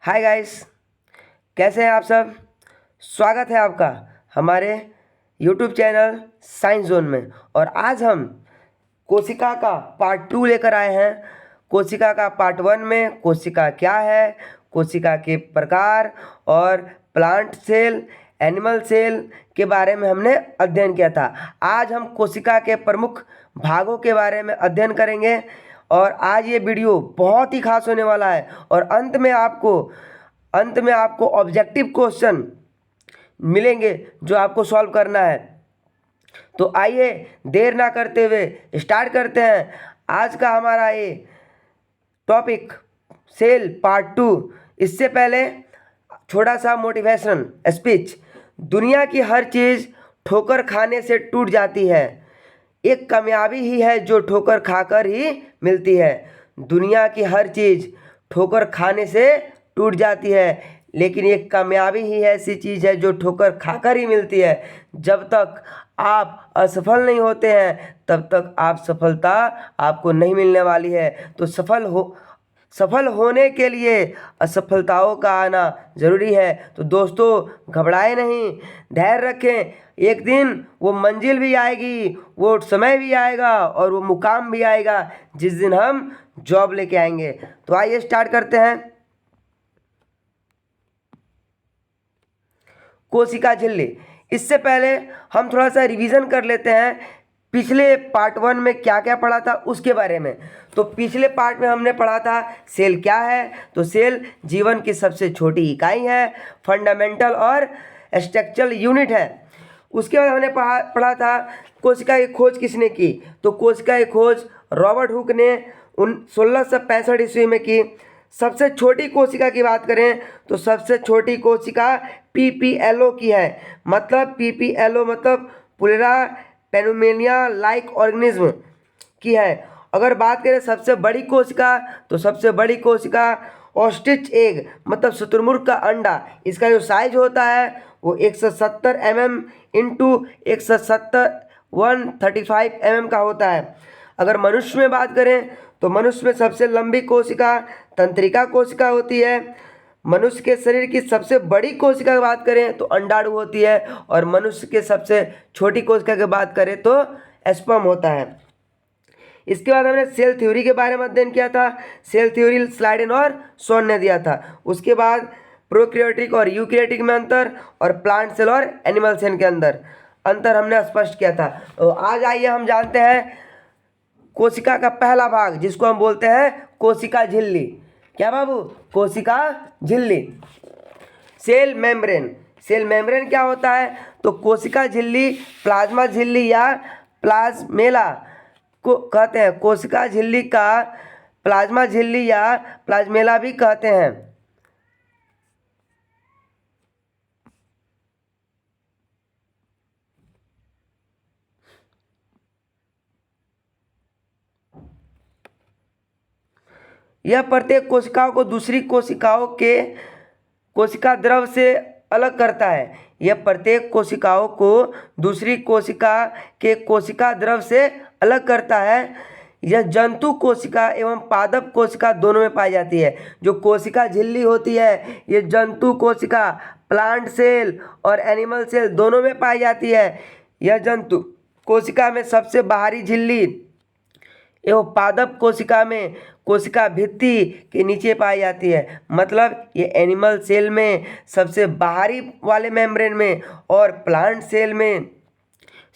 Hi guys, कैसे हैं आप सब। स्वागत है आपका हमारे यूट्यूब चैनल साइंस जोन में। और आज हम कोशिका का पार्ट 2 लेकर आए हैं। कोशिका का पार्ट 1 में कोशिका क्या है, कोशिका के प्रकार और प्लांट सेल, एनिमल सेल के बारे में हमने अध्ययन किया था। आज हम कोशिका के प्रमुख भागों के बारे में अध्ययन करेंगे और आज ये वीडियो बहुत ही खास होने वाला है। और अंत में आपको ऑब्जेक्टिव क्वेश्चन मिलेंगे जो आपको सॉल्व करना है। तो आइए देर ना करते हुए स्टार्ट करते हैं आज का हमारा ये टॉपिक सेल पार्ट 2। इससे पहले छोटा सा मोटिवेशन स्पीच। दुनिया की हर चीज़ ठोकर खाने से टूट जाती है, एक कामयाबी ही है जो ठोकर खाकर ही मिलती है। दुनिया की हर चीज़ ठोकर खाने से टूट जाती है, लेकिन एक कामयाबी ही ऐसी चीज़ है जो ठोकर खाकर ही मिलती है। जब तक आप असफल नहीं होते हैं तब तक आप सफलता आपको नहीं मिलने वाली है। तो सफल होने के लिए असफलताओं का आना ज़रूरी है। तो दोस्तों घबराए नहीं, धैर्य रखें। एक दिन वो मंजिल भी आएगी, वो समय भी आएगा और वो मुकाम भी आएगा जिस दिन हम जॉब लेके आएंगे। तो आइए स्टार्ट करते हैं। कोशिका झिल्ली। इससे पहले हम थोड़ा सा रिवीजन कर लेते हैं पिछले पार्ट 1 में क्या क्या पढ़ा था उसके बारे में। तो पिछले पार्ट में हमने पढ़ा था सेल क्या है। तो सेल जीवन की सबसे छोटी इकाई है, फंडामेंटल और स्ट्रक्चरल यूनिट है। उसके बाद हमने पढ़ा था कोशिका की खोज किसने की। तो कोशिका की खोज रॉबर्ट हुक ने 1665 ईस्वी में की। सबसे छोटी कोशिका की बात करें तो सबसे छोटी कोशिका पीपीएलओ की है। मतलब पीपीएलओ मतलब पुलेरा पेनुमेनिया लाइक ऑर्गेनिज्म की है। अगर बात करें सबसे बड़ी कोशिका तो सबसे बड़ी कोशिका ऑस्ट्रिच एग मतलब शुतुरमुर्ग का अंडा, इसका जो साइज होता है वो 170 mm इंटू 135 mm का होता है। अगर मनुष्य में बात करें तो मनुष्य में सबसे लंबी कोशिका तंत्रिका कोशिका होती है। मनुष्य के शरीर की सबसे बड़ी कोशिका की बात करें तो अंडाणु होती है। और मनुष्य के सबसे छोटी कोशिका की बात करें तो स्पर्म होता है। इसके बाद हमने सेल थ्योरी के बारे में अध्ययन किया था। सेल थ्योरी स्लाइडेन और सोन ने दिया था। उसके बाद प्रोकैरियोटिक और यूकैरियोटिक में अंतर और प्लांट सेल और एनिमल सेल के अंदर अंतर हमने स्पष्ट किया था। तो आज आइए हम जानते हैं कोशिका का पहला भाग जिसको हम बोलते हैं कोशिका झिल्ली। क्या बाबू? कोशिका झिल्ली। Cell membrane. सेल मेम्ब्रेन क्या होता है? तो कोशिका झिल्ली, प्लाज्मा झिल्ली या प्लाज्मेला को कहते हैं। कोशिका झिल्ली का प्लाज्मा झिल्ली या प्लाज्मेला भी कहते हैं। यह प्रत्येक कोशिकाओं को दूसरी कोशिकाओं के कोशिका द्रव से अलग करता है। यह प्रत्येक कोशिकाओं को दूसरी कोशिका के कोशिका द्रव से अलग करता है। यह जंतु कोशिका एवं पादप कोशिका दोनों में पाई जाती है। जो कोशिका झिल्ली होती है ये जंतु कोशिका, प्लांट सेल और एनिमल सेल दोनों में पाई जाती है। यह जंतु कोशिका में सबसे बाहरी झिल्ली एवं पादप कोशिका में कोशिका भित्ति के नीचे पाई जाती है। मतलब ये एनिमल सेल में सबसे बाहरी वाले मेम्ब्रेन में और प्लांट सेल में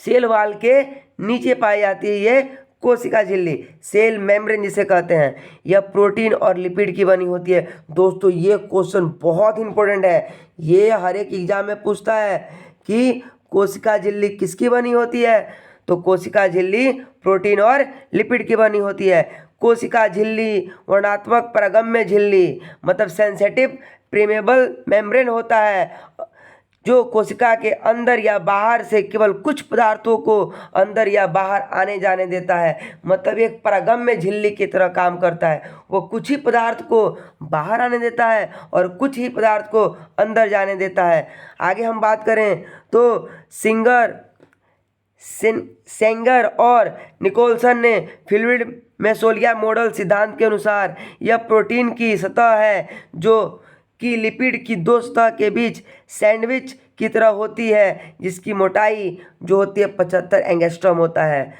सेल वाल के नीचे पाई जाती है ये कोशिका झिल्ली, सेल मेम्ब्रेन जिसे कहते हैं। यह प्रोटीन और लिपिड की बनी होती है। दोस्तों ये क्वेश्चन बहुत इंपॉर्टेंट है। ये हर एक एग्जाम में पूछता है कि कोशिका झिल्ली किसकी बनी होती है। तो कोशिका झिल्ली प्रोटीन और लिपिड की बनी होती है। कोशिका झिल्ली वर्णात्मक परगम्य झिल्ली मतलब सेंसिटिव प्रीमेबल मेम्ब्रेन होता है जो कोशिका के अंदर या बाहर से केवल कुछ पदार्थों को अंदर या बाहर आने जाने देता है। मतलब एक परगम्य झिल्ली की तरह काम करता है। वो कुछ ही पदार्थ को बाहर आने देता है और कुछ ही पदार्थ को अंदर जाने देता है। आगे हम बात करें तो सेंगर और निकोलसन ने फ्लूइड मेसोलिया मॉडल सिद्धांत के अनुसार यह प्रोटीन की सतह है जो की लिपिड की दो सतह के बीच सैंडविच की तरह होती है, जिसकी मोटाई जो होती है 75 एंगस्ट्रॉम होता है।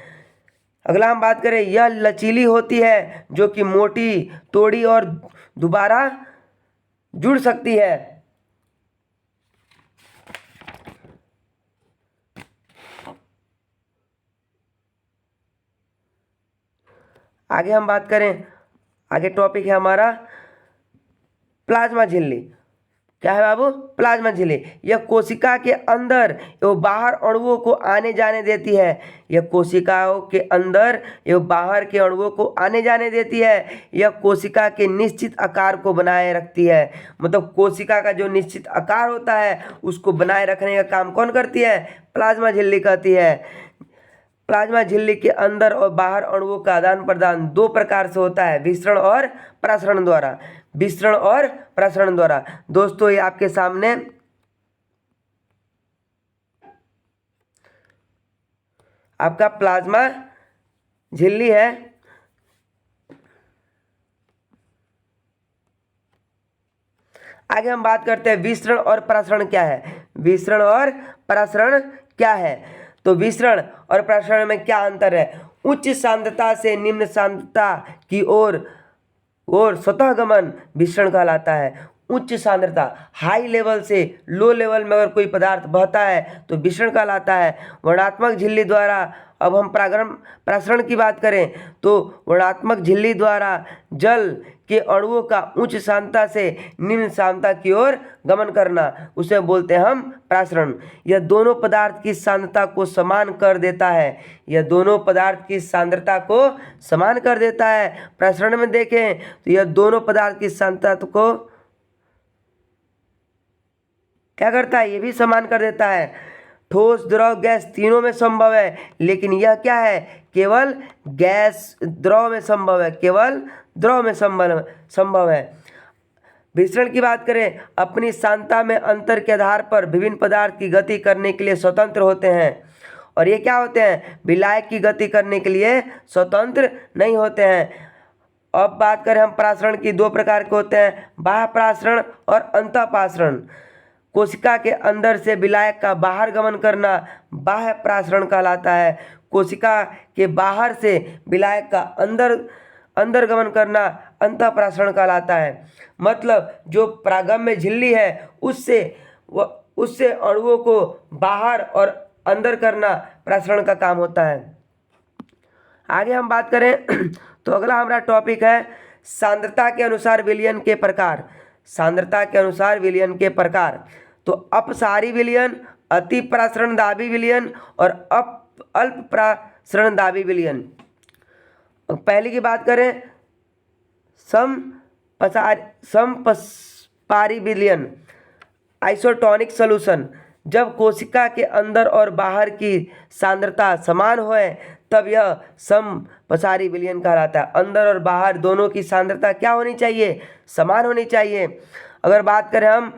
अगला हम बात करें, यह लचीली होती है जो कि मोटी, तोड़ी और दोबारा जुड़ सकती है। आगे हम बात करें, आगे टॉपिक है हमारा प्लाज्मा झिल्ली। क्या है बाबू? प्लाज्मा झिल्ली। यह कोशिका के अंदर एवं बाहर अणुओं को आने जाने देती है। यह कोशिकाओं के अंदर एवं बाहर के अणुओं को आने जाने देती है। यह कोशिका के निश्चित आकार को बनाए रखती है। मतलब कोशिका का जो निश्चित आकार होता है उसको बनाए रखने का काम कौन करती है? प्लाज्मा झिल्ली करती है। प्लाज्मा झिल्ली के अंदर और बाहर अणुओं का आदान प्रदान दो प्रकार से होता है, विसरण और प्रसरण द्वारा। विसरण और प्रसरण द्वारा। दोस्तों ये आपके सामने आपका प्लाज्मा झिल्ली है। आगे हम बात करते हैं विसरण और प्रसरण क्या है। विसरण और प्रसरण क्या है? तो विसरण और प्रसरण में क्या अंतर है? उच्च सांद्रता से निम्न सांद्रता की ओर स्वतः गमन विसरण कहलाता है। उच्च सांद्रता, हाई लेवल से लो लेवल में अगर कोई पदार्थ बहता है तो विसरण कहलाता है। वर्णात्मक झिल्ली द्वारा, अब हम प्रसरण की बात करें तो वर्णात्मक झिल्ली द्वारा जल के अणुओं का उच्च सांद्रता से निम्न सांद्रता की ओर गमन करना, उसे बोलते हैं हम प्रसरण। यह दोनों पदार्थ की सांद्रता को समान कर देता है। यह दोनों पदार्थ की सांद्रता को समान कर देता है। प्रसरण में देखें तो यह दोनों पदार्थ की सांद्रता को क्या करता है? ये भी समान कर देता है। ठोस, द्रव, गैस तीनों में संभव है, लेकिन यह क्या है? केवल गैस द्रव में संभव है, केवल द्रव में संभव है। विसरण की बात करें, अपनी सांद्रता में अंतर के आधार पर विभिन्न पदार्थ की गति करने के लिए स्वतंत्र होते हैं। और ये क्या होते हैं? विलायक की गति करने के लिए स्वतंत्र नहीं होते हैं। अब बात करें हम प्रासरण की, दो प्रकार के होते हैं, बाह्य प्रासरण और अंतःप्रासरण। कोशिका के अंदर से विलायक का बाहर गमन करना बाह्य प्रासरण कहलाता है। कोशिका के बाहर से विलायक का अंदर गमन करना अंतःप्रासरण कहलाता है। मतलब जो प्रागम्य झिल्ली है उससे अणुओं को बाहर और अंदर करना प्रसरण का काम होता है। आगे हम बात करें तो अगला हमारा टॉपिक है सांद्रता के अनुसार विलयन के प्रकार। सांद्रता के अनुसार विलयन के प्रकार, तो अपसारी विलयन, अति प्रसरणदाबी विलयन और अल्प प्रसरणदाबी विलयन। पहली की बात करें समपसारी विलयन, आइसोटोनिक सॉल्यूशन। जब कोशिका के अंदर और बाहर की सांद्रता समान होए तब यह समपसारी विलयन कहलाता है। अंदर और बाहर दोनों की सांद्रता क्या होनी चाहिए? समान होनी चाहिए। अगर बात करें हम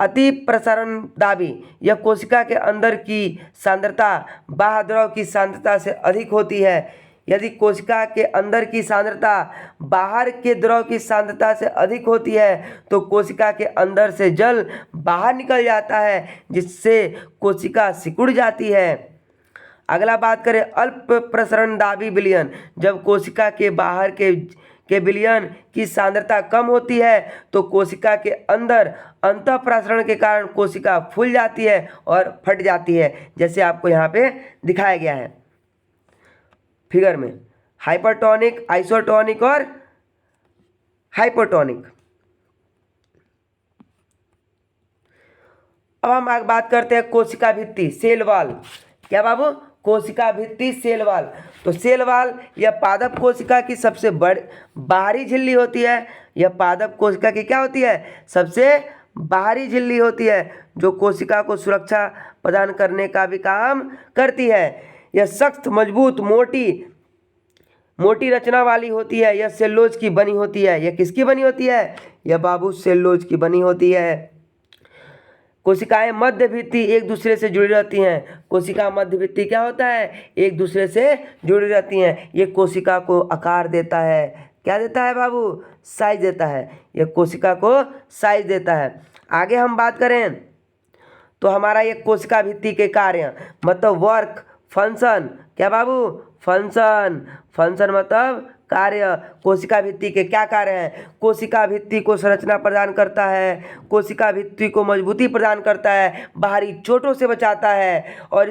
अति प्रसरणदाबी, यह कोशिका के अंदर की सांद्रता बाह्य द्रव की सांद्रता से अधिक होती है। यदि कोशिका के अंदर की सांद्रता बाहर के द्रव की सांद्रता से अधिक होती है तो कोशिका के अंदर से जल बाहर निकल जाता है, जिससे कोशिका सिकुड़ जाती है। अगला बात करें अल्प प्रसरणदाबी विलयन। जब कोशिका के बाहर के विलयन की सांद्रता कम होती है तो कोशिका के अंदर अंतःप्रासरण के कारण कोशिका फूल जाती है और फट जाती है, जैसे आपको यहाँ पे दिखाया गया है फिगर में। हाइपरटोनिक, आइसोटोनिक और हाइपोटोनिक। अब हम आगे बात करते हैं कोशिका भित्ति, सेल वॉल। क्या बाबू? कोशिका भित्ति, सेल वॉल। तो सेल वॉल यह पादप कोशिका की सबसे बाहरी झिल्ली होती है। यह पादप कोशिका की क्या होती है? सबसे बाहरी झिल्ली होती है, जो कोशिका को सुरक्षा प्रदान करने का भी काम करती है। यह सख्त, मजबूत, मोटी रचना वाली होती है। यह सेल्यूलोज की बनी होती है। यह किसकी बनी होती है? यह बाबू सेल्यूलोज की बनी होती है। कोशिकाएं मध्य भित्ति एक दूसरे से जुड़ी रहती हैं। कोशिका मध्य भित्ति क्या होता है? एक दूसरे से जुड़ी रहती हैं। ये कोशिका को आकार देता है। क्या देता है बाबू? साइज देता है, यह कोशिका को साइज देता है। आगे हम बात करें तो हमारा ये कोशिका भित्ति के कार्य मतलब वर्क, फंक्शन, क्या बाबू, फंक्शन, फंक्शन मतलब कार्य। कोशिका भित्ति के क्या कार्य हैं? कोशिका भित्ति को संरचना प्रदान करता है, कोशिका भित्ति को मजबूती प्रदान करता है, बाहरी चोटों से बचाता है और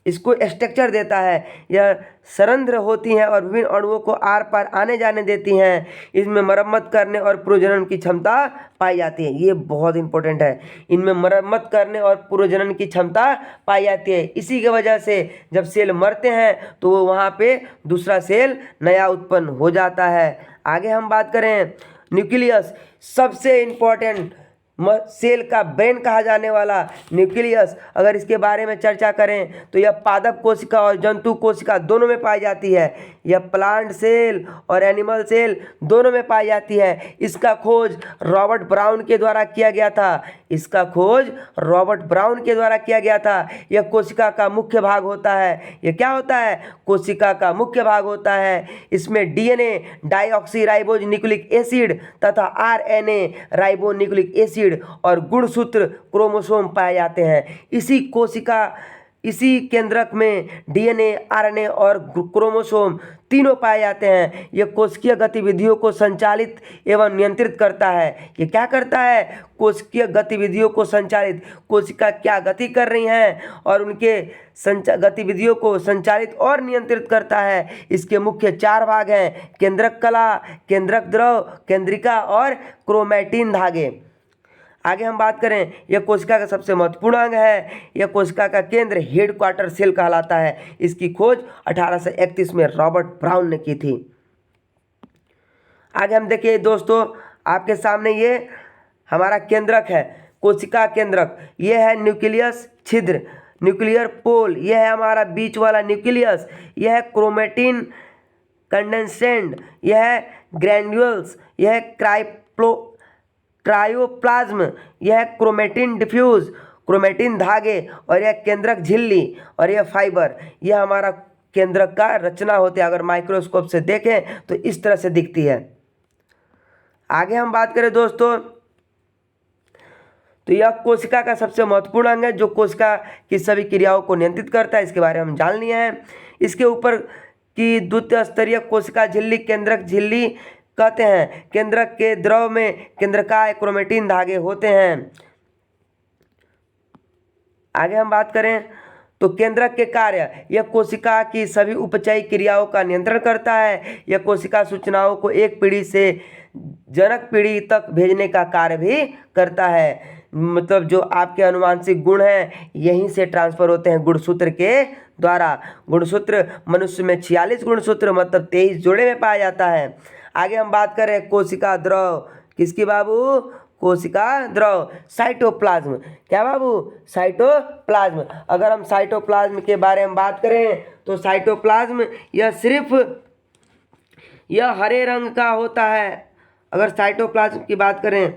इसको स्ट्रक्चर देता है। यह सरंध्र होती हैं और विभिन्न अणुओं को आर पार आने जाने देती हैं। इसमें मरम्मत करने और प्रजनन की क्षमता पाई जाती है। ये बहुत इंपॉर्टेंट है, इनमें मरम्मत करने और प्रजनन की क्षमता पाई जाती है। इसी की वजह से जब सेल मरते हैं तो वो वहाँ पे दूसरा सेल नया उत्पन्न हो जाता है। आगे हम बात करें न्यूक्लियस, सबसे इम्पोर्टेंट सेल का ब्रेन कहा जाने वाला न्यूक्लियस, अगर इसके बारे में चर्चा करें तो यह पादप कोशिका और जंतु कोशिका दोनों में पाई जाती है। यह प्लांट सेल और एनिमल सेल दोनों में पाई जाती है। इसका खोज रॉबर्ट ब्राउन के द्वारा किया गया था। इसका खोज रॉबर्ट ब्राउन के द्वारा किया गया था। यह कोशिका का मुख्य भाग होता है। यह क्या होता है? कोशिका का मुख्य भाग होता है। इसमें डीएनए डाइऑक्सी न्यूक्लिक एसिड तथा आरएनए राइबो न्यूक्लिक एसिड और गुणसूत्र क्रोमोसोम पाए जाते हैं। इसी केंद्रक में डीएनए, आरएनए और क्रोमोसोम तीनों पाए जाते हैं। यह कोशिकीय गतिविधियों को संचालित एवं नियंत्रित करता है। ये क्या करता है? कोशिकीय गतिविधियों को संचालित, कोशिका क्या गति कर रही हैं और उनके गतिविधियों को संचालित और नियंत्रित करता है। इसके मुख्य 4 भाग हैं: केंद्रक कला, केंद्रक द्रव, केंद्रिका और क्रोमैटिन धागे। आगे हम बात करें, यह कोशिका का सबसे महत्वपूर्ण अंग है। यह कोशिका का केंद्र हेड क्वार्टर सेल कहलाता है। इसकी खोज 1831 में रॉबर्ट ब्राउन ने की थी। आगे हम देखिए दोस्तों, आपके सामने ये हमारा केंद्रक है, कोशिका केंद्रक। यह है न्यूक्लियस छिद्र, न्यूक्लियर पोल, यह है हमारा बीच वाला न्यूक्लियस, यह है क्रोमेटिन कंडेंसेंट, यह है ग्रैन्युल्स, यह है क्रायोप्लाज्म, यह क्रोमेटिन डिफ्यूज, क्रोमेटिन धागे, और यह केंद्रक झिल्ली, और यह फाइबर। यह हमारा केंद्रक का रचना होती है। अगर माइक्रोस्कोप से देखें तो इस तरह से दिखती है। आगे हम बात करें दोस्तों, तो यह कोशिका का सबसे महत्वपूर्ण अंग है जो कोशिका की सभी क्रियाओं को नियंत्रित करता है। इसके बारे में हम जान लिए हैं। इसके ऊपर की द्वितीय स्तरीय कोशिका झिल्ली केंद्रक झिल्ली कहते हैं। केंद्रक के द्रव में केंद्रकाय क्रोमेटिन धागे होते हैं। आगे हम बात करें तो केंद्रक के कार्य, यह कोशिका की सभी उपचयी क्रियाओं का नियंत्रण करता है। यह कोशिका सूचनाओं को एक पीढ़ी से जनक पीढ़ी तक भेजने का कार्य भी करता है। मतलब जो आपके अनुवांशिक गुण हैं यहीं से ट्रांसफर होते हैं गुणसूत्र के द्वारा। गुणसूत्र मनुष्य में 46 गुणसूत्र मतलब 23 जोड़े में पाया जाता है। आगे हम बात करें कोशिका द्रव, किसकी बाबू? कोशिका द्रव, साइटोप्लाज्म। क्या बाबू? साइटोप्लाज्म। अगर हम साइटोप्लाज्म के बारे में बात करें तो साइटोप्लाज्म यह हरे रंग का होता है। अगर साइटोप्लाज्म की बात करें,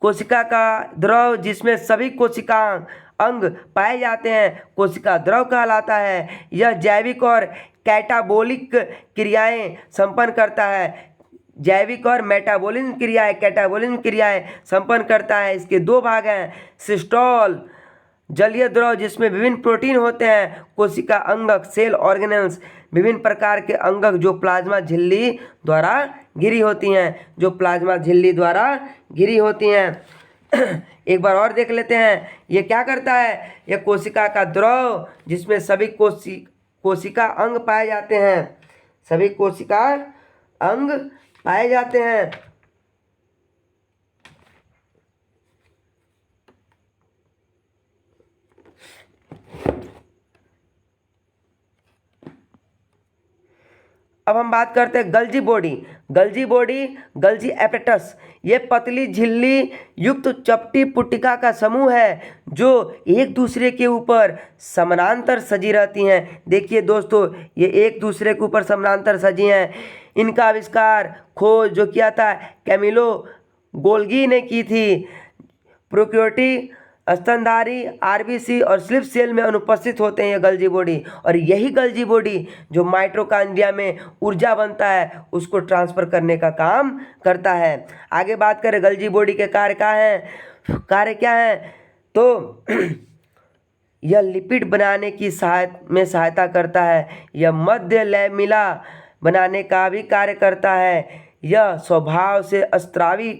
कोशिका का द्रव जिसमें सभी कोशिका अंग पाए जाते हैं कोशिका द्रव कहलाता है। यह जैविक और कैटाबोलिक क्रियाएं संपन्न करता है। जैविक और कैटाबोलिज्म क्रियाएं संपन्न करता है। इसके 2 भाग हैं, सिस्टोल जलीय द्रव जिसमें विभिन्न प्रोटीन होते हैं, कोशिका अंगक सेल ऑर्गेनेल्स विभिन्न प्रकार के अंगक जो प्लाज्मा झिल्ली द्वारा घिरी होती हैं। एक बार और देख लेते हैं, ये क्या करता है? यह कोशिका का द्रव जिसमें सभी कोशिका अंग पाए जाते हैं, सभी कोशिका अंग पाए जाते हैं। अब हम बात करते हैं गल्जी एपेटस। ये पतली झिल्ली युक्त चपटी पुटिका का समूह है जो एक दूसरे के ऊपर समानांतर सजी रहती हैं। देखिए दोस्तों, ये एक दूसरे के ऊपर समानांतर सजी हैं। इनका आविष्कार खोज जो किया था कैमिलो गोल्गी ने की थी। प्रोक्योटी स्तनधारी आरबीसी और स्लिप सेल में अनुपस्थित होते हैं ये गल्जी बॉडी, और यही गल्जी बॉडी जो माइटोकॉन्ड्रिया में ऊर्जा बनता है उसको ट्रांसफर करने का काम करता है। आगे बात करें गल्जी बॉडी के कार्य क्या है तो यह लिपिड बनाने की सहायता करता है। यह मध्य लैमिला बनाने का भी कार्य करता है। यह स्वभाव से अस्रावी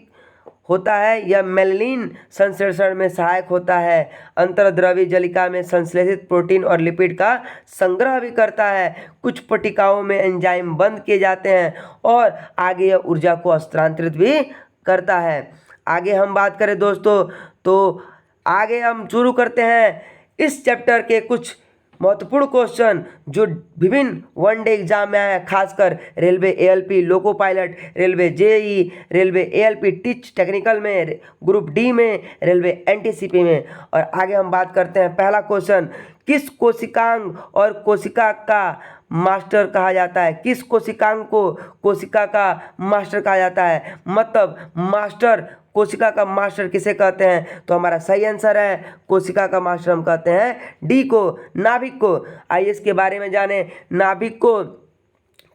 होता है। यह मेलानिन संश्लेषण में सहायक होता है। अंतर्द्रवी जलिका में संश्लेषित प्रोटीन और लिपिड का संग्रह भी करता है। कुछ पट्टिकाओं में एंजाइम बंद किए जाते हैं और आगे यह ऊर्जा को स्थानांतरित भी करता है। आगे हम बात करें दोस्तों तो आगे हम शुरू करते हैं इस चैप्टर के कुछ महत्वपूर्ण क्वेश्चन जो विभिन्न वनडे एग्जाम में आए हैं, खासकर railway ALP loco pilot, railway JE, railway ALP teach technical में, ग्रुप डी में, रेलवे एनटीसीपी में। और आगे हम बात करते हैं पहला क्वेश्चन, किस कोशिकांग और कोशिका का मास्टर कहा जाता है? किस कोशिकांग को कोशिका का मास्टर कहा जाता है? मतलब मास्टर, कोशिका का मास्टर किसे कहते हैं? तो हमारा सही आंसर है कोशिका का मास्टर हम कहते हैं डी को, नाभिक को। आइए इसके बारे में जाने। नाभिक को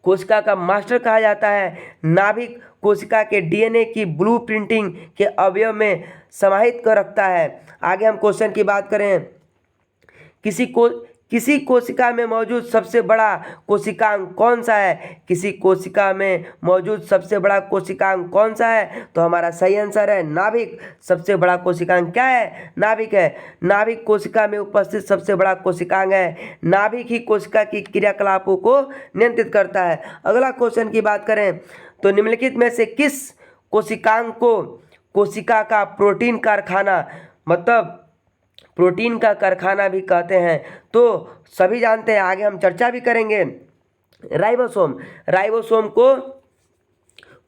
कोशिका का मास्टर कहा जाता है। नाभिक कोशिका के डीएनए की ब्लूप्रिंटिंग के अवयव में समाहित कर रखता है। आगे हम क्वेश्चन की बात करें, किसी कोशिका में मौजूद सबसे बड़ा कोशिकांग कौन सा है? किसी कोशिका में मौजूद सबसे बड़ा कोशिकांग कौन सा है? तो हमारा सही आंसर है नाभिक। सबसे बड़ा कोशिकांग क्या है? नाभिक है। नाभिक कोशिका में उपस्थित सबसे बड़ा कोशिकांग है। नाभिक ही कोशिका की क्रियाकलापों को नियंत्रित करता है। अगला क्वेश्चन की बात करें तो निम्नलिखित में से किस कोशिकांग को कोशिका का प्रोटीन कारखाना, मतलब प्रोटीन का कारखाना भी कहते हैं? तो सभी जानते हैं, आगे हम चर्चा भी करेंगे। राइबोसोम, राइबोसोम को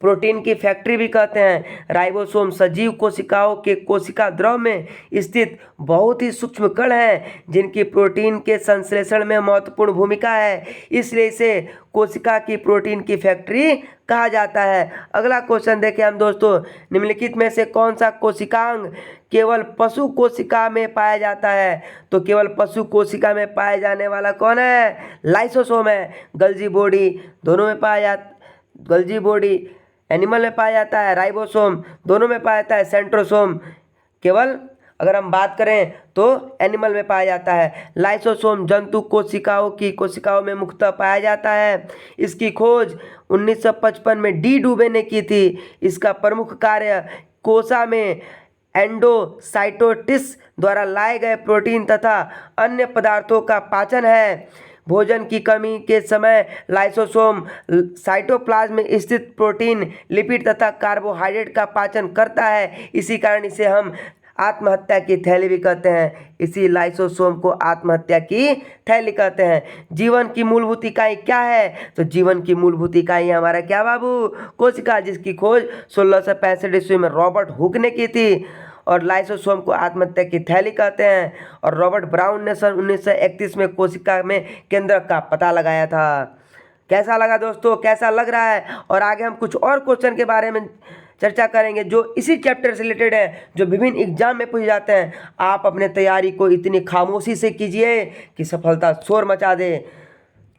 प्रोटीन की फैक्ट्री भी कहते हैं। राइबोसोम सजीव कोशिकाओं के कोशिका द्रव में स्थित बहुत ही सूक्ष्म कण हैं जिनकी प्रोटीन के संश्लेषण में महत्वपूर्ण भूमिका है, इसलिए इसे कोशिका की प्रोटीन की फैक्ट्री कहा जाता है। अगला क्वेश्चन देखें हम दोस्तों, निम्नलिखित में से कौन सा कोशिकांग केवल पशु कोशिका में पाया जाता है? तो केवल पशु कोशिका में पाया जाने वाला कौन है? लाइसोसोम है। गल्जी बॉडी दोनों में पाया जाता, गल्जी बॉडी एनिमल में पाया जाता है, राइबोसोम दोनों में पाया जाता है, सेंट्रोसोम केवल अगर हम बात करें तो एनिमल में पाया जाता है। लाइसोसोम जंतु कोशिकाओं में मुख्यतः पाया जाता है। इसकी खोज 1955 में डी डुबे ने की थी। इसका प्रमुख कार्य कोशिका में एंडोसाइटोसिस द्वारा लाए गए प्रोटीन तथा अन्य पदार्थों का पाचन है। भोजन की कमी के समय लाइसोसोम साइटोप्लाज्म में स्थित प्रोटीन, लिपिड तथा कार्बोहाइड्रेट का पाचन करता है। इसी कारण इसे हम आत्महत्या की थैली भी कहते हैं। इसी लाइसोसोम को आत्महत्या की थैली कहते हैं। जीवन की मूलभूत इकाई क्या है? तो जीवन की मूलभूत इकाई हमारा क्या बाबू? कोशिका, जिसकी खोज 1665 ईस्वी में रॉबर्ट हुक ने की थी। और लाइसोसोम को आत्महत्या की थैली कहते हैं। और रॉबर्ट ब्राउन ने सन 1931 में कोशिका में केंद्रक का पता लगाया था। कैसा लगा दोस्तों? कैसा लग रहा है? और आगे हम कुछ और क्वेश्चन के बारे में चर्चा करेंगे जो इसी चैप्टर से रिलेटेड है, जो विभिन्न एग्जाम में पूछे जाते हैं। आप अपने तैयारी को इतनी खामोशी से कीजिए कि सफलता शोर मचा दे।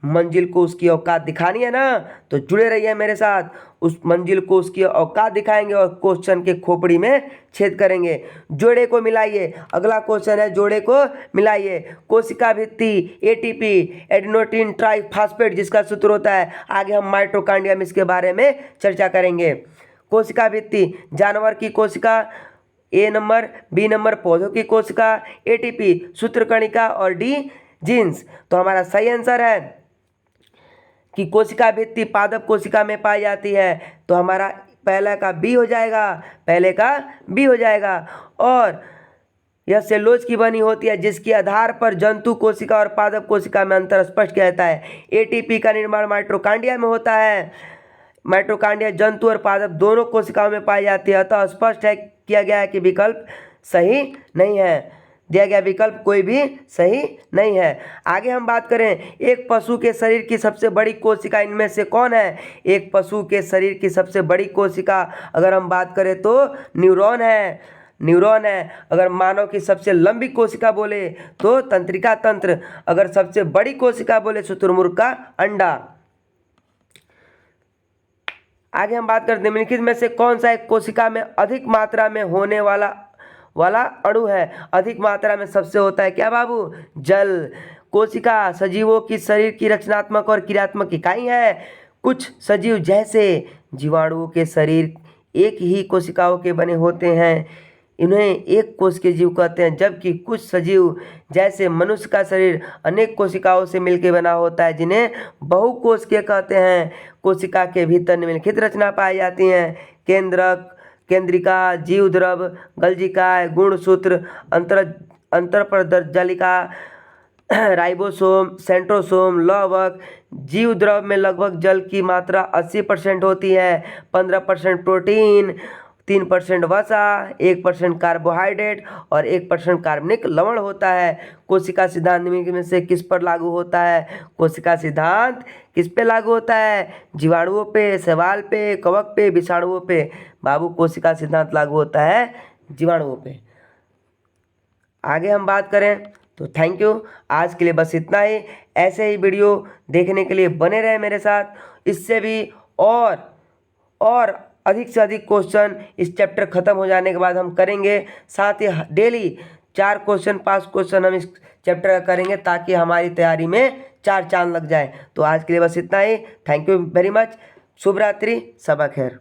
मंजिल को उसकी औकात दिखानी है ना, तो जुड़े रहिए मेरे साथ। उस मंजिल को उसकी औकात दिखाएंगे और क्वेश्चन के खोपड़ी में छेद करेंगे। जोड़े को मिलाइए। अगला क्वेश्चन है जोड़े को मिलाइए। कोशिका भित्ति एटीपी एडेनोसिन ट्राइफॉस्फेट जिसका सूत्र होता है। आगे हम माइटोकॉन्ड्रिया में इसके बारे में चर्चा करेंगे। कोशिका भित्ति, जानवर की कोशिका ए नंबर, बी नंबर पौधों की कोशिका, एटीपी सूत्रकणिका और डी जीन्स। तो हमारा सही आंसर है कि कोशिका भित्ति पादप कोशिका में पाई जाती है। तो हमारा पहले का बी हो जाएगा, पहले का बी हो जाएगा। और यह सेलुलोज की बनी होती है जिसके आधार पर जंतु कोशिका और पादप कोशिका में अंतर स्पष्ट किया जाता है। एटीपी का निर्माण माइटोकॉन्ड्रिया में होता है। माइटोकॉन्ड्रिया जंतु और पादप दोनों कोशिकाओं में पाई जाती है। अतः स्पष्ट है किया गया है कि विकल्प सही नहीं है, दिया गया विकल्प कोई भी सही नहीं है। आगे हम बात करें, एक पशु के शरीर की सबसे बड़ी कोशिका इनमें से कौन है? एक पशु के शरीर की सबसे बड़ी कोशिका अगर हम बात करें तो न्यूरॉन है। न्यूरॉन है। अगर मानव की सबसे लंबी कोशिका बोले तो तंत्रिका तंत्र। अगर सबसे बड़ी कोशिका बोले शुतुरमुर्ग का अंडा। आगे हम बात करते हैं निम्नलिखित में से कौन सा एक कोशिका में अधिक मात्रा में होने वाला अणु है। अधिक मात्रा में सबसे होता है क्या बाबू? जल। कोशिका सजीवों की शरीर की रचनात्मक और क्रियात्मक इकाई है। कुछ सजीव जैसे जीवाणुओं के शरीर एक ही कोशिकाओं के बने होते हैं, इन्हें एक कोश के जीव कहते हैं। जबकि कुछ सजीव जैसे मनुष्य का शरीर अनेक कोशिकाओं से मिलकर बना होता है, जिन्हें बहुकोशिकीय कहते हैं। कोशिका के भीतर निम्नलिखित रचना पाई जाती हैं: केंद्रक, केंद्रिका, जीव द्रव, गल्जिका, गुणसूत्र, अंतरप्रदर्जलिका, राइबोसोम, सेंट्रोसोम, लवक। जीव द्रव में लगभग जल की मात्रा 80% होती है, 15% प्रोटीन, 3% वसा, 1% कार्बोहाइड्रेट और 1% कार्बनिक लवण होता है। कोशिका सिद्धांत निम्नलिखित में से किस पर लागू होता है? कोशिका सिद्धांत किस पे लागू होता है? जीवाणुओं पे, शैवाल पे, कवक पे, विषाणुओं पे। बाबू कोशिका सिद्धांत लागू होता है जीवाणुओं पे। आगे हम बात करें तो थैंक यू। आज के लिए बस इतना ही। ऐसे ही वीडियो देखने के लिए बने रहे मेरे साथ। इससे भी और अधिक से अधिक क्वेश्चन इस चैप्टर ख़त्म हो जाने के बाद हम करेंगे। साथ ही डेली 4 क्वेश्चन 5 क्वेश्चन हम इस चैप्टर का करेंगे, ताकि हमारी तैयारी में 4 चांद लग जाए। तो आज के लिए बस इतना ही। Thank you very much. शुभ रात्रि, सबा खैर।